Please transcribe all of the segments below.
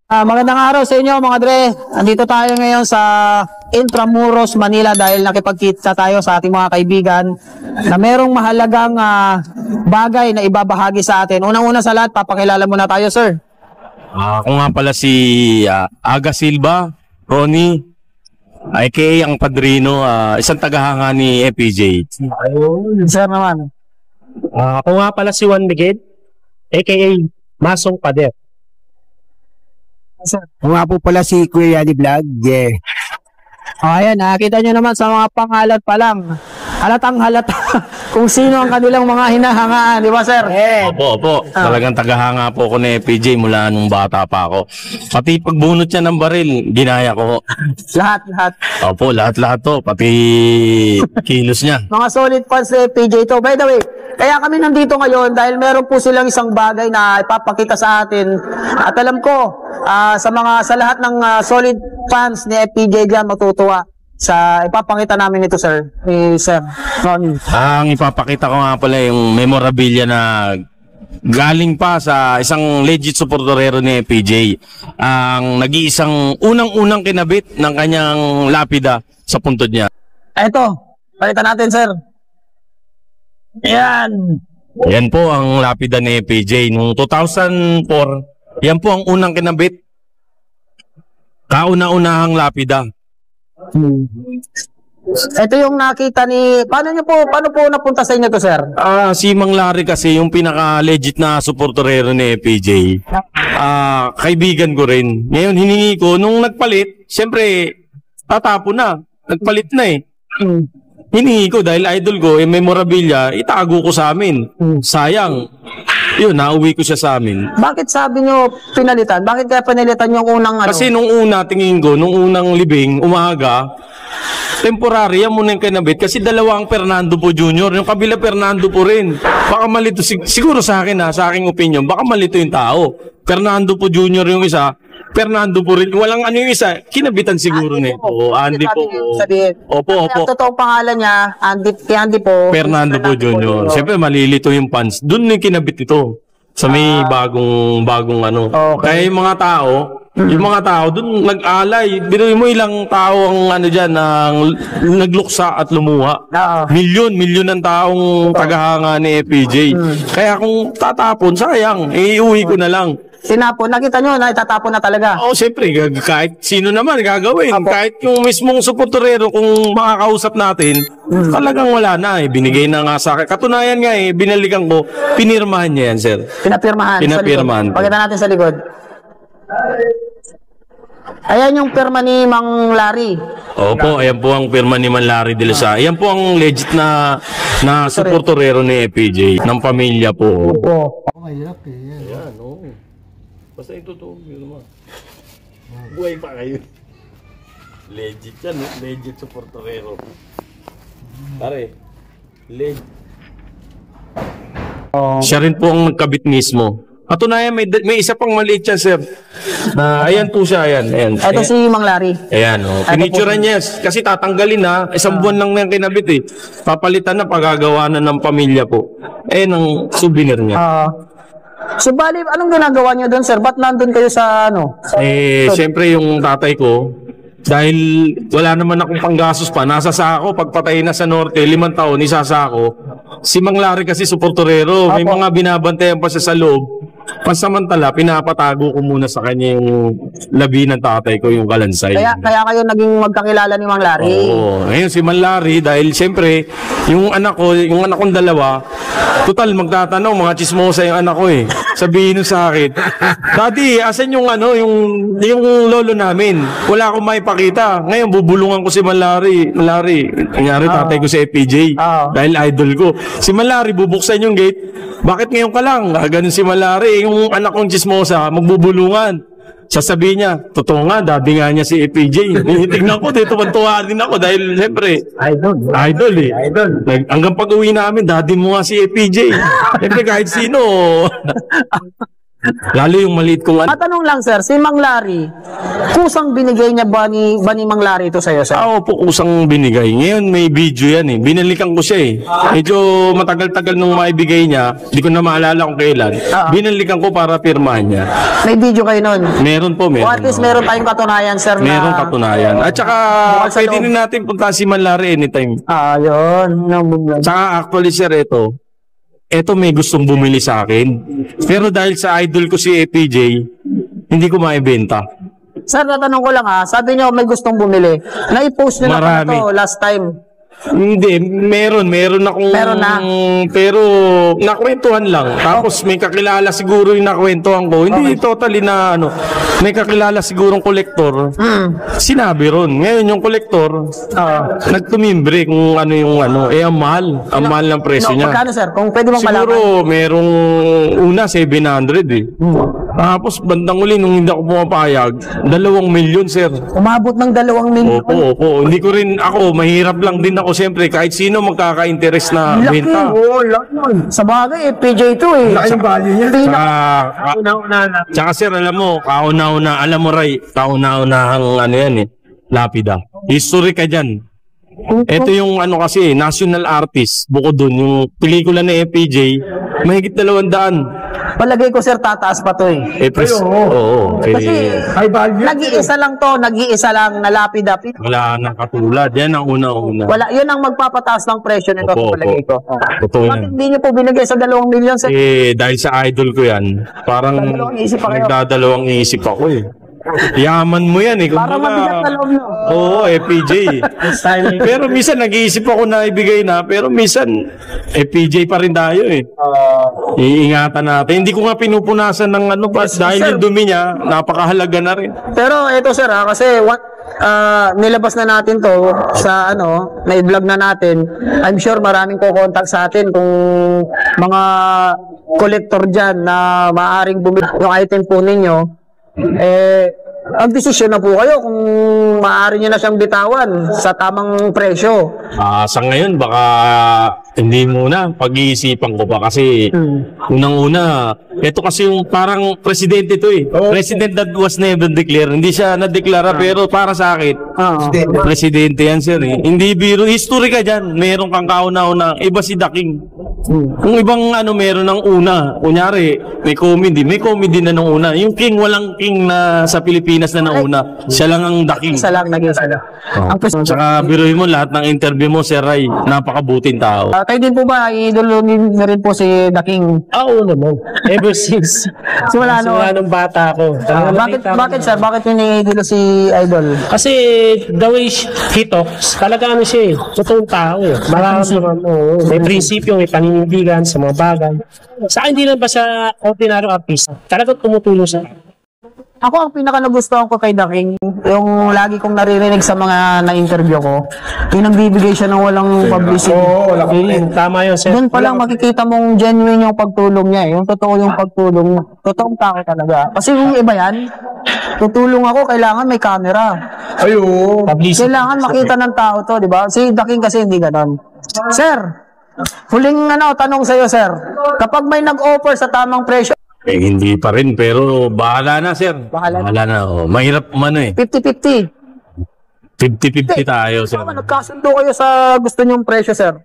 Magandang araw sa inyo mga dre. Andito tayo ngayon sa Intramuros, Manila dahil nakipagkita tayo sa ating mga kaibigan na merong mahalagang bagay na ibabahagi sa atin. Unang-una sa lahat, papakilala muna tayo, sir. Ako nga pala si Aga Silva, Ronnie, aka ang padrino, isang tagahanga ni FPJ. Ayun, sir naman. Ako nga pala si Juan Miguel, aka Masong Pader. Ako nga po pala si Kuya Yani Vlog. Yeah. Ayan, nakita nyo naman sa mga pangalan pa lang. Halatang halata kung sino ang kanilang mga hinahangaan, di ba, sir? Opo. Talagang tagahanga po ako ni FPJ mula nung bata pa ako. Pati pagbunot niya ng baril, ginaya ko. Lahat. Opo, lahat to. Pati kilos niya. Mga solid fans ni FPJ to. By the way, kaya kami nandito ngayon dahil meron po silang isang bagay na ipapakita sa atin. At alam ko, sa lahat ng solid fans ni FPJ dyan matutuwa sa ipapakita namin ito, sir. Sir Ronnie. Ang ipapakita ko nga pala yung memorabilia na galing pa sa isang legit supporterero ni FPJ. Ang nag-iisang unang-unang kinabit ng kanyang lapida sa puntod niya. Ito, palitan natin, sir. Yan. Yan po ang lapida ni FPJ. Noong 2004, yan po ang unang kinabit. Kauna-unahang lapida. Ito yung nakita ni... Paano po napunta sa inyo to, sir? Si Mang Larry kasi yung pinaka-legit na supporterero ni FPJ. Kaibigan ko rin. Ngayon hiningi ko, nung nagpalit, siyempre, tatapo na. Nagpalit na eh. Hiningi ko dahil idol ko, memorabilia, itago ko sa amin. Sayang. Yun, nauwi ko siya sa amin. Bakit sabi nyo pinalitan? Bakit kaya pinalitan yung unang ano? Kasi nung una, tingin ko, nung unang libing, umaga, temporary, yan muna yung kinabit. Kasi dalawang Fernando po Jr. Yung kabila Fernando po rin. Baka malito, siguro sa akin sa aking opinion, baka malito yung tao. Fernando po Jr. yung isa, Fernando po rin. Walang ano yung isa, kinabitan siguro nito. Andy po. Opo. Ang totoong pangalan niya, Andy po. Fernando po Jr. Siyempre malilito yung fans. Doon yung kinabit ito. Sa may bagong ano. Okay. Kaya yung mga tao doon nag-alay. Binuhin mo ilang tao ang ano diyan ang nagluksa at lumuha. Milyon ng taong tagahanga ni FPJ. Kaya kung tatapon, sayang. Iuwi ko na lang. Tinapon, nakita nyo na itatapon na talaga. Siyempre, kahit sino naman gagawin. Kahit yung mismong supporterero, kung makakausap natin, talagang wala na eh. Binigay na nga sa akin. Katunayan nga eh, binalikan ko, pinirmahan niya yan, sir. Pinapirmahan. Pakita natin sa likod. Ayan yung pirma ni Mang Larry. Opo, ayan po ang pirma ni Mang Larry de Lasa. Ayan po ang legit na supporterero ni FPJ, ng pamilya po. Opo. Mahirap eh. Ayan, oo. Basta ito to, yun naman. Buhay pa kayo. Legit yan, legit supporterero. Pare, legit. Siya rin po ang nagkabit mismo. Katunayan, may isa pang maliit siya, sir. Ayan po siya, ayan. Ito si Mang Larry. Ayan, pinicturean niya. Kasi tatanggalin na, isang buwan lang niyang kinabit eh. Papalitan na, pagagawa na ng pamilya po. Ayan ang souvenir niya. So, bali, anong ginagawa niyo doon, sir? Ba't nandun kayo sa ano? Siyempre yung tatay ko, dahil wala naman akong panggastos pa, nasa sako, pagpatay na sa norte, 5 taon, isasako. Si Mang Larry kasi supporterero, may mga binabantayan pa siya sa loob. Pansamantala, pinapatago ko muna sa kanya yung labi ng tatay ko, yung kalansay. Kaya kayo naging magkakilala ni Mang Larry? Oo. Ngayon si Mang Larry, dahil siyempre, yung anak kong dalawa, total magtatanong, mga chismosa yung anak ko eh. Sabihin sa akin, Daddy, asan yung yung lolo namin? Wala akong maipakita. Ngayon, bubulungan ko si Mang Larry. Nangyari, tatay ko si FPJ. Dahil idol ko. Si Mang Larry, bubuksan yung gate. Bakit ngayon ka lang? Ganun si Mang Larry. Yung anak kong chismosa, magbubulungan. Sasabihin niya, totoo nga, daddy nga niya si FPJ. Tignan ko, dito tuwa din ako dahil siyempre, idol eh. Hanggang pag-uwi namin, daddy mo nga si FPJ. Siyempre kahit sino. Lalo yung maliit kong Matanong lang sir, si Mang Larry, kusang binigay niya ba ni Mang Larry ito sa'yo sir? tao po kusang binigay. Ngayon may video yan eh. Binalikan ko siya eh. Medyo matagal-tagal nung maibigay niya. Hindi ko na maalala kung kailan. Binalikan ko para pirmahan niya. May video kayo nun? Meron po, O meron. at least meron tayong katunayan sir na... Meron katunayan. At saka Bukal sa pwede loob. din natin punta si Manlari anytime. Yun. Tsaka actually sir, ito may gustong bumili sa akin. Pero dahil sa idol ko si APJ, hindi ko maibenta. Sir, natanong ko lang sabi niyo may gustong bumili. Na-post nila pa na Marami. to last time. Hindi, meron akong... Meron na? Pero, nakwentuhan lang. Tapos, may kakilala siguro yung nakwentuhan ko. Hindi totally na, may kakilala sigurong kolektor. Sinabi ron. Ngayon, yung kolektor, nagtumimbre kung ano yung ang mahal. Ang mahal ng presyo niya. Magkano sir? Kung pwede mong malaman. Siguro, merong una, 700 eh. Tapos, bandang uli, nung hindi ako pumapayag, 2 milyon, sir. Umabot ng 2 milyon. Opo. Hindi ko rin ako, mahirap lang din ako siyempre kahit sino magkaka-interest na Laki. benta. Laki nun. Sa bagay, PJ ito eh. Laki yung value niya. Tsaka sir, alam mo, alam mo Ray, kauna-una ang yan eh, lapida. History ka dyan. Ito yung kasi, national artist, bukod dun, yung pelikula ni FPJ, mahigit 200. Palagay ko sir, tataas pa to eh. Oo. Kasi, nag-iisa lang to, nag-iisa lang na lapida. Wala nang katulad. Yan ang una-una. Wala, yun ang magpapataas ng presyo nito. Opo, Palagay ko. Totoo Bakit yan. hindi niyo po binigay sa 2 milyon sir? Dahil sa idol ko yan, parang Nagdadalawang isip pa kayo. nagdadalawang isip ako eh. Yaman mo yan eh. Para mabigat na loob nyo. Oo, FPJ. Pero minsan nag-iisip ako na ibigay na, pero minsan FPJ pa rin tayo eh. Iingatan natin. Hindi ko nga pinupunasan ng dahil sir. yung dumi niya, napakahalaga na rin. Pero ito sir kasi nilabas na natin to sa na-vlog na natin. I'm sure maraming ko-contact sa atin kung mga collector dyan na maaaring bumili yung item po ninyo. Ang desisyon na po kayo kung maaari nyo na siyang bitawan sa tamang presyo. Sa ngayon, baka hindi muna. Pag-iisipan ko pa kasi unang-una, ito kasi yung parang presidente to eh. President that was never declared. Hindi siya na-deklara pero para sa akin, presidente yan sir eh. Hindi biro. History ka dyan. Meron kang kauna-una. Iba si The King. Kung ibang meron ng una. Kunyari, may comedy na nung una. Yung king, walang king na sa Pilipinas na nauna. Siya lang ang The King. Isa lang, nag-isa lang. Ang Tsaka biruin mo lahat ng interview mo, Sir Ray, napakabuting tao. kayo din po ba, idolo na rin po si The King? Oo naman. Ever since. Simula Simula nung bata ako. bakit sir? Bakit yun idolo si Idol? Kasi the way he talks, talaga siya eh. Totoong tao eh. Marami naman, may prinsipyo, may paninindigan sa mga bagay. Sa akin, hindi lang ba sa ordinary artist, talagang tumutulong sa Ako ang pinaka nagustuhan ko kay The King, yung lagi kong naririnig sa mga na-interview ko, yung nagbibigay siya ng walang publicity. Tama yun, sir. Doon pa lang makikita mong genuine yung pagtulong niya, yung totoo yung pagtulong, totoong tao talaga. Kasi yung iba yan, tutulong ako, kailangan may camera. Publicity. Kailangan makita ng tao to, di ba? Si The King kasi hindi ganon. Sir, huling tanong sa'yo, sir. Kapag may nag-offer sa tamang presyo, Hindi pa rin, pero bahala na, Sir. Bahala na. Mahirap 50-50. 50-50 tayo, Sir. Nagkasundo kayo sa gusto niyong presyo, sir.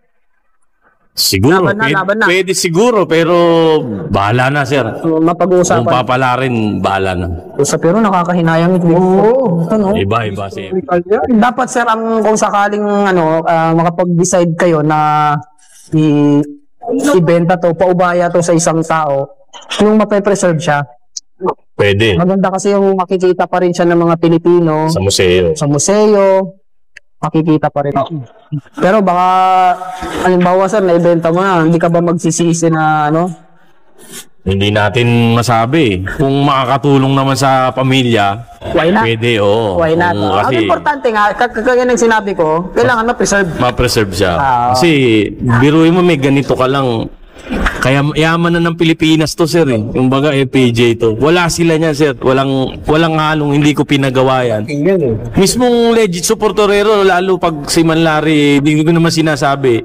Siguro. Laban na. Pwede siguro, pero bahala na, Sir. Kung Mapag-uusapan. papala rin, bahala na. Pero nakakahinayang ito. Iba, Sir. Dapat, sir, kung sakaling makapag-decide kayo na ibenta to, paubaya to sa isang tao, yung mape-preserve siya. Pwede. Maganda kasi yung makikita pa rin siya ng mga Pilipino Sa museo. sa museo, makikita pa rin. Pero baka, halimbawa sir, naibenta mo na, hindi ka ba magsisisi na Hindi natin masabi. Kung makakatulong naman sa pamilya, Why not? pwede, oo. Why not? Ang Kasi importante nga, kagaya ng sinabi ko, kailangan ma-preserve. ma-preserve siya. Kasi, biruin mo may ganito ka lang. Kaya yaman na ng Pilipinas to, sir. Yung baga FPJ to. Wala sila niyan, sir. Walang halong hindi ko pinagawa yan. Mismong legit supporterero, lalo pag si Manlari, hindi ko naman sinasabi,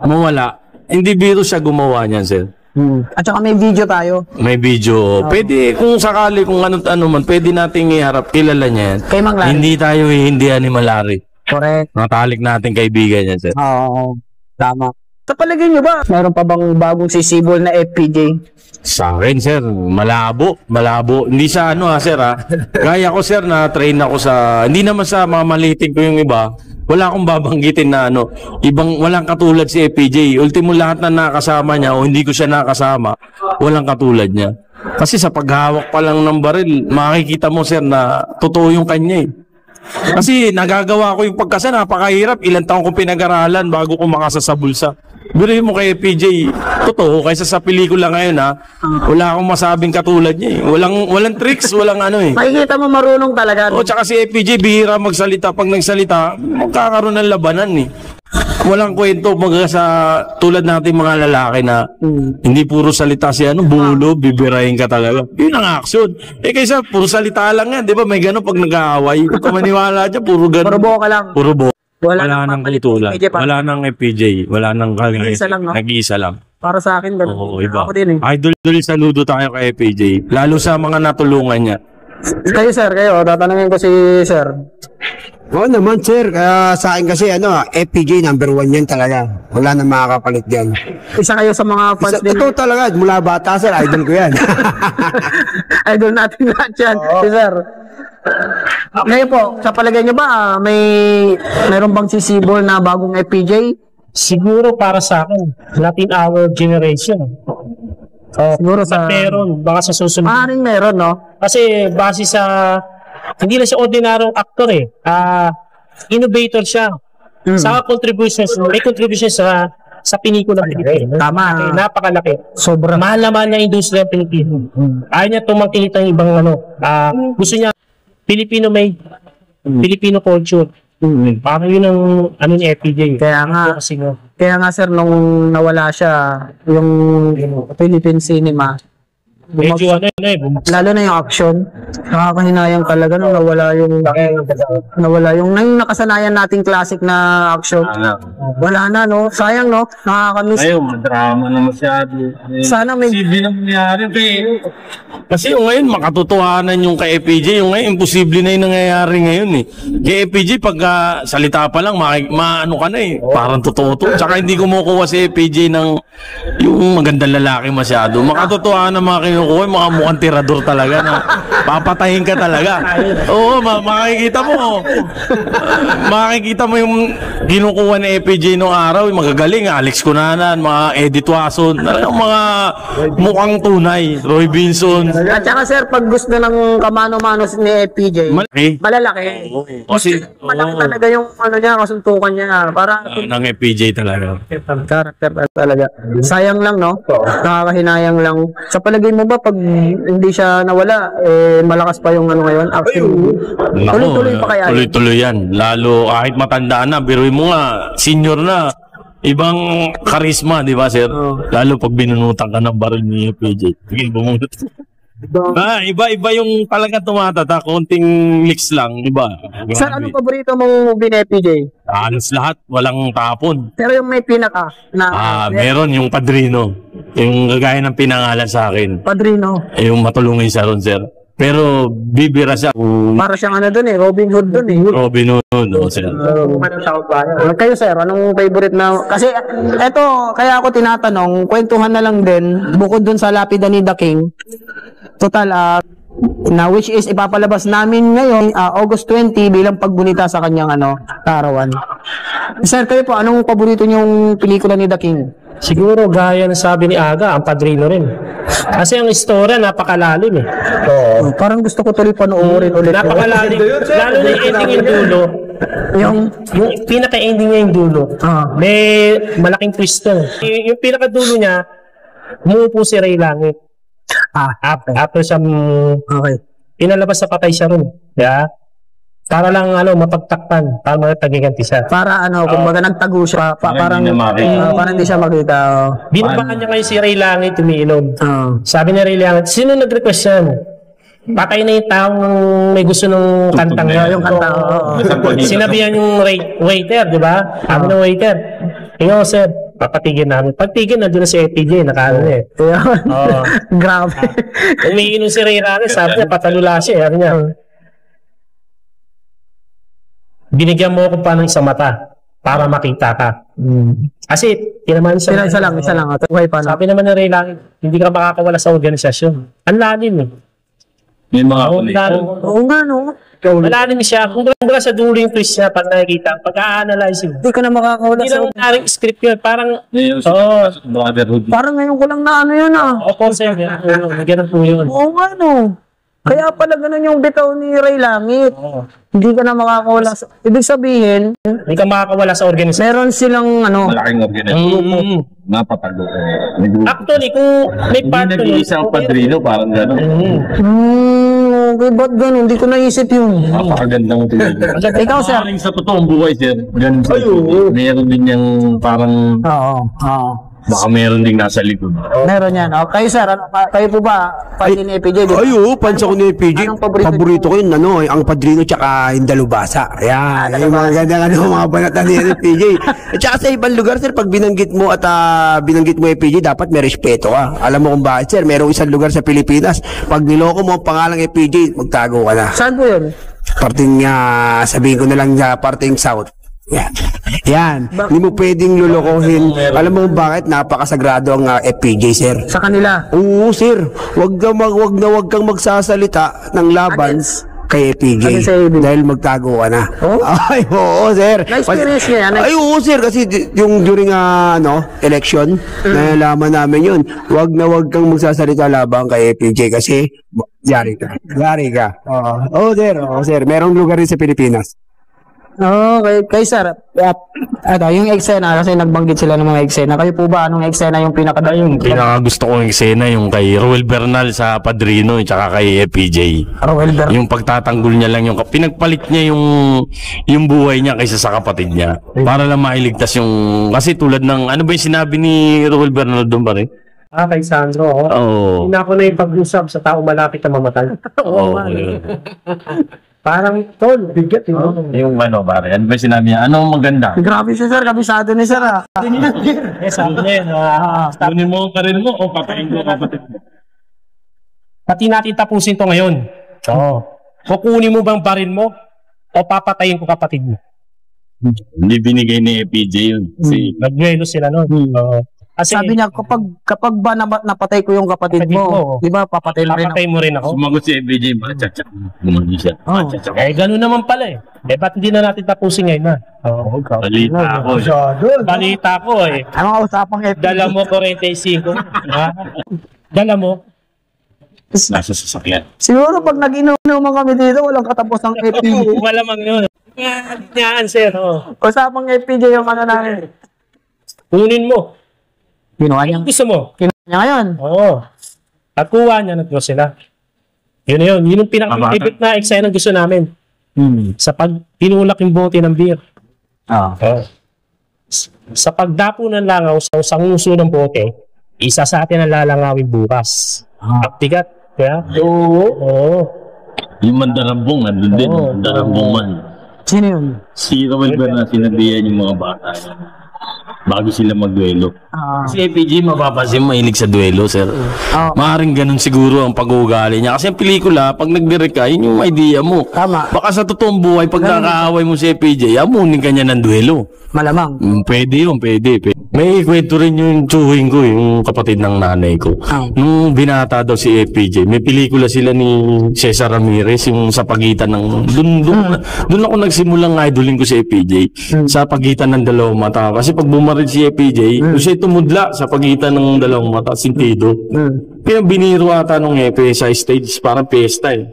mawala. Hindi biro siya gumawa niyan, sir. At saka may video tayo. May video. Pwede, kung sakali, kung ano man, pwede nating iharap. Kilala niya yan. Kay Mang Larry. Hindi tayo hihindihan ni Malari. Correct. Natalik natin kaibigan yan, sir. Oo. Tama. Sa palagay nyo ba, meron pa bang bagong sisibol na FPJ? Sa akin, sir, malabo. Hindi sa sir, Gaya ko, sir, na train ako sa, hindi naman sa mamalitin ko yung iba. Wala akong babanggitin na walang katulad si FPJ. Ultimo lahat na nakasama niya o hindi ko siya nakasama, walang katulad niya. Kasi sa paghawak pa lang ng baril, makikita mo, sir, na totoo yung kanya eh. Kasi nagagawa ko yung pagkasa, napakahirap. Ilang taong kong pinag-aralan bago ko makasa sa bulsa. Biruin mo kay FPJ, totoo, kaysa sa pelikula ngayon wala akong masabing katulad niya eh. Walang tricks, walang eh. Makikita mo marunong talaga. Tsaka si FPJ, bihira magsalita. Pag nagsalita, magkakaroon ng labanan eh. Walang kwento sa tulad natin mga lalaki na hindi puro salita siya, bulo, bibirahin ka talaga. Yun ang action. Kaysa puro salita lang yan, di ba? May gano'n pag nag-aaway. Kung maniwala dyan, puro gano'n. Puro boka lang. Puro boka. Wala nang kutulan. Wala nang FPJ. Wala nang Nag-iisa lang, no? Nag-iisa lang. Para sa akin, gano'n. Oo, iba. Ako din eh. Idol saludo tayo kay FPJ. Lalo sa mga natulungan niya. Kayo, sir, tatanungin ko si sir. Oo naman, sir. Sa akin kasi, FPJ number 1 yan talaga. Wala na makakapalit yan. Isa kayo sa mga fans din. Ito talaga, mula bata, sir, idol ko yan. Idol natin lahat yan, si sir. Ngayon po, sa palagay nyo ba, mayroon bang sisibol na bagong FPJ? Siguro para sa akin, not in our generation. Siguro sa... Meron, baka sa susunod. Maaaring meron, no? Kasi base sa, hindi lang siya ordinaryong aktor eh. Innovator siya. Sa contributions, may contribution sa pelikula Pilipino. Tama. Napakalaki. Sobrang. Mahal naman niya industriya ng Pilipino. Ayaw niya tumangkilit ng ibang gusto niya Filipino made, Filipino culture. Parang yun ang ni FPJ. Kaya nga sir, nung nawala siya, yung Philippine cinema, medyo lalo na yung action, nakakahinayang talaga nung nawala yung nakasanayan nating classic na action. Wala na, no? Sayang, no? Nakakamiss. Ayun, drama na masyado. Sana may... Kasi yung ngayon, makatotohanan yung kay FPJ. Yung ngayon, imposible na yung nangyayari ngayon eh. Kay FPJ, pag salita pa lang, maano ka na eh. Parang totoo to. Tsaka hindi kumukuha si FPJ ng yung magandang lalaki masyado. Makatotohanan mga kinukuha, yung mga mukhang tirador talaga na papatayin ka talaga. Oo, makikita mo. Makikita mo yung kinukuha ni FPJ noong araw, yung magagaling, Alex Cunanan, mga Edith Watson, mga mukhang tunay, Roy Binson. At saka sir, pag gusto ng kamano-mano ni FPJ, malalaki. Kasi, malaki talaga yung kasuntukan niya. Para ng FPJ talaga. Character talaga. Sayang lang, no? Nakakahinayang lang. Sa palagay mo ba, pag hindi siya nawala, malakas pa yung ngayon? Actually, tuloy-tuloy pa kaya? Tuloy-tuloy yan. Lalo, kahit matandaan na, biruin mo nga, senior na, ibang karisma, di ba, sir? Lalo pag binunutan ka ng baril ni FPJ. Sige, bumunot. Iba yung talaga tumatatak, konting mix lang, di ba? Sir, anong paborito mong movie ni FPJ? Halos lahat, walang tapon. Pero yung may pinaka na... meron yung Padrino. Yung gagaya ng pinangalan sa akin. Padrino. Yung matulungin siya ron, sir. Pero bibira siya. Para siyang Robin Hood dun eh. Robin Hood, sir. Kayo sir, anong favorite na... Kasi eto, kaya ako tinatanong, kwentuhan na lang din, bukod dun sa Lapida ni The King, total, na which is ipapalabas namin ngayon, August 20, bilang pagbunita sa kanyang karawan. Sir, kayo po, anong paborito niyong pelikula ni The King? Siguro gaya ng sabi ni Aga, ang Padrino rin. Kasi ang istorya napakalalim eh. Parang gusto ko tuloy panoorin ulit. Napakalalim. Lalo na yung ending yung dulo. Yung pinaka-ending niya yung dulo. May malaking twist to. Yung pinaka-dulo niya, umuupo si Ray Langit. After siya pinalabas sa patay siya ron. Yeah? Para lang mapagtakpan, para magtagiganti siya. Para kumbaga nagtago siya, parang hindi siya makita. Binabakan niya ngayon si Ray Langit umiinom. Sabi ni Ray Langit, sino nag-request yan? Patay na yung taong may gusto ng kantang yung kanta. Sinabihan yung waiter, di ba? Sabi ng waiter, sir, papatigin namin. Pagtigin, nandun na si FPJ, nakaano eh. Ayun. Oo. Grabe. Umiinom si Ray Ranes, sabi niya, patalula siya. Sabi niya, binigyan mo ako pa ng isang mata para makita ka. Kasi, tinaman siya. Isa lang. Okay pa na. Sabi naman ng Ray Ranes, hindi ka makakawala sa organisasyon. Ang lalim eh. May mga Ang lalim. Oo nga, no? Malalim siya. Kung kumbaga sa dulo yung twist niya, pag nakikita, pag-a-analyze mo. Hindi ka na makakawala Hindi sa... lang naring script yun. Parang, Parang ngayon ko lang na ano yun ah. opo sir, ganun po yun. Oo nga, no? Kaya pala ganun yung bitaw ni Ray Langit. Oo. Hindi ka na makakawala sa... Ibig sabihin, Hindi ka makakawala sa organisasyon. meron silang ano... Malaking organisasyon. Napatago. Actually, kung may part ko Hindi nag-iisang padrino, parang gano'n. okay, ba't ganun? Hindi ko naisip yun. Napakagandang tingin. Ikaw, sir. Maaaring sa totoong buhay, sir. Ganun. Meron din yung parang Oo. baka meron din nasa likod. Meron yan. O, kayo, sir, kayo po ba? Pati ni EPJ, di ba? Ay, oo, pansa ko ni PJ. Anong paborito Paborito ko yun, ano, ang padrino tsaka yung dalubasa. Ayan, yung mga gandang, mga banatan ni PJ. At saka sa ibang lugar, sir, pag binanggit mo at binanggit mo yung PJ, dapat may respeto ka. Alam mo kung bakit, sir, merong isang lugar sa Pilipinas, pag niloko mo ang pangalang EPJ, magtago ka na. Saan po yun? Parting, sabihin ko na lang sa parting south. Yan. Yan. Hindi mo pwedeng lulukohin. Alam mo kung bakit? Napakasagrado ang FPJ, sir. Sa kanila. Oo, sir. Wag kang magsasalita ng laban kay FPJ. Ano sa ibig? Dahil magtago ka na. Oh? Ay, oo, sir. Na-experience niya yan? Ay, oo, sir. Kasi yung during election, nalaman namin yun. Wag kang magsasalita laban kay FPJ kasi yari ka. Oo, sir. Oo, sir. Merong lugar rin sa Pilipinas. Okay, kayo, sir. Yung eksena, kasi nagbanggit sila ng mga eksena. Kayo po ba, anong eksena yung Yung pinakagusto kong eksena yung kay Roel Bernal sa Padrino tsaka kay FPJ. Roel Bernal. Yung pagtatanggol niya lang yung pinagpalit niya yung buhay niya kaysa sa kapatid niya para lang mailigtas yung kasi tulad ng ano ba yung sinabi ni Roel Bernal doon ba rin? Kay Sandro, Oo. hindi ako na yung pag-usap sa tao malapit na mamatay. Oo. Parang, tol, bigat yun. Yung ano, pare. Ano ba yung sinabi niya? Anong maganda? Grabe siya, sir. Kabisado ni sir, ah. Sabi niya yun, Kunin mo ka rin mo o papain mo kapatid mo? pati natin tapusin to ngayon. Oo. Kukunin mo bang baril mo o papatayin ko kapatid mo? Hindi binigay ni FPJ yun. Kasi Nagduelo sila noon. Oo. Kasi Sabi niya, kapag ba napatay ko yung kapatid Kapatid mo, mo, di ba, papatay mo rin ako. papatay mo rin ako. sumagot si FPJ, tsak-tsak. Gumagi siya. Oh. Tsak-tsak. Eh, ganun naman pala eh. Eh, ba't hindi na natin tapusin ngayon na? Oo. Balita ako. Balita ko eh. Ang usapang FPJ. Dala mo 45. Ha? Dala mo. Nasa sasakyan. Siguro pag nag-inuman kami dito, walang katapos ng FPJ. Wala mang yun. Yan, sir. Oh. Usapang FPJ yung ano namin. Kunin mo. Ginawa niya. Gusto mo. Ginawa niya ngayon. Oo. Pagkuha niya, nagdo sila. Yun na yun. Yun yung pinaka-favorite na eksena gusto namin. Sa pag tinulak yung bote ng beer. Sa pagdapo ng langaw sa sanguso ng bote, isa sa atin ang lalangawin bukas. At bigat. Kaya? Oo. Yung mandarambong, nandun din. Mandarambong man. Sino yun? Si Roel Bernal, sinabihan yung mga bata bago sila magduelo. Si FPJ mapapansin mahilig sa duelo, sir. Maaring ganun siguro ang pag-uugali niya. Kasi ang pelikula, pag nag-direct ka, yun yung idea mo. Tama. Baka sa totoong buhay, pag nakaaway mo si FPJ, amunin ka niya ng duelo. Malamang. Pwede yun, pwede. May kwento rin yung tsuhin ko, yung kapatid ng nanay ko. Nung binata daw si FPJ, may pelikula sila ni Cesar Ramirez, yung sa pagitan ng... Doon ako nagsimulang idolin ko si FPJ. Sa pagitan ng dalawang mata. Kasi pag bumaril si FPJ, doon siya tumudla sa pagitan ng dalawang mata, sintido. Kaya biniro ata nung Epe sa stage, parang pesta eh.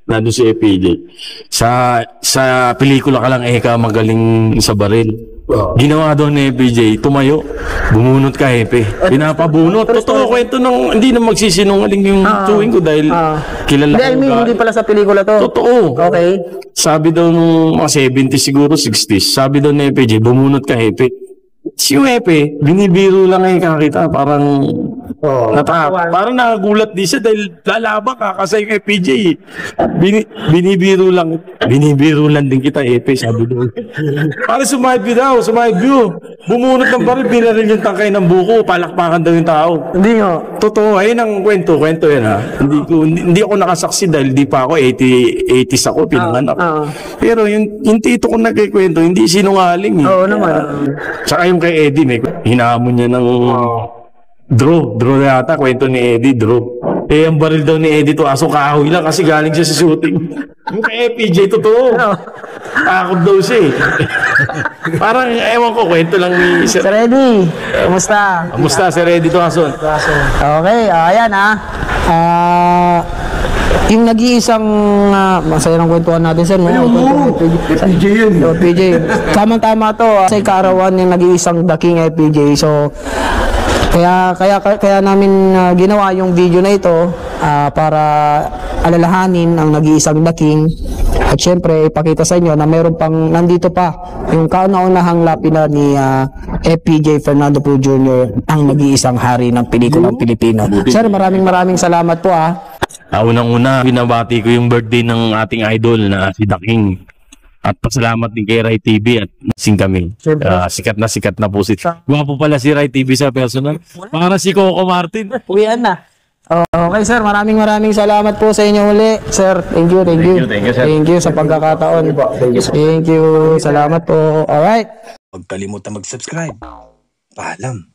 Nandun si FPJ. Sa pelikula ka lang ka magaling sa baril. Ginawa daw ni FPJ, tumayo, bumunot ka Epe. Pinapabunot. Totoo kwento ng hindi na magsisinungaling yung tuwing ko dahil kilala Hindi, I ko. mean, hindi pala sa pelikula to. Totoo. Okay. Sabi daw nung mga 70s siguro, 60s, sabi daw ni FPJ, bumunot ka Epe. Si Epe, binibiro lang kakita, parang Parang nakagulat din siya dahil lalaba ka kasi yung FPJ. Binibiro lang din kita, Epe, sabi doon. Para sumide view. Bumunot ng baril, binaril yung tangkay ng buko, palakpakan daw yung tao. Hindi nga. Totoo, ayun ang kwento yan ha. Hindi ako nakasaksi dahil di pa ako 80s ako, pinanganak. Pero yung tito ko nagkikwento, hindi sinungaling eh. Oo naman. Tsaka yung kay Eddie, may hinamon niya ng draw na yata, kwento ni Eddie, draw. Eh, ang baril daw ni Eddie to, aso kahoy lang kasi galing siya sa shooting. Yung kay FPJ, totoo. Takot daw siya eh. Parang, ewan ko, kwento lang ni Sir. Sir Eddie, kumusta? Kamusta, Sir Eddie to, ason? Okay, ayan yung nag-iisang masaya ng kwentuhan natin, sir. PJ yun. PJ. Tama-tama to. Sa ikarawan yung nag-iisang The King FPJ. So, kaya namin ginawa yung video na ito para alalahanin ang nag-iisang The King. At syempre, ipakita sa inyo na meron pang nandito pa yung kauna-unahang lapida ni FPJ Fernando Poe Jr., ang nag-iisang hari ng pelikulang Pilipino. Sir, maraming salamat po Unang-una, binabati ko yung birthday ng ating idol na si The King. At pasalamat din kay Rai TV at sing kami. Sikat na po si... Gwapo pala si Rai TV sa personal. Para si Coco Martin. Uwian na. Okay, sir. Maraming salamat po sa inyo uli. Sir, thank you. Sir. Thank you sa pagkakataon. Thank you. Salamat po. Alright. Huwag kalimutan mag-subscribe. Paalam.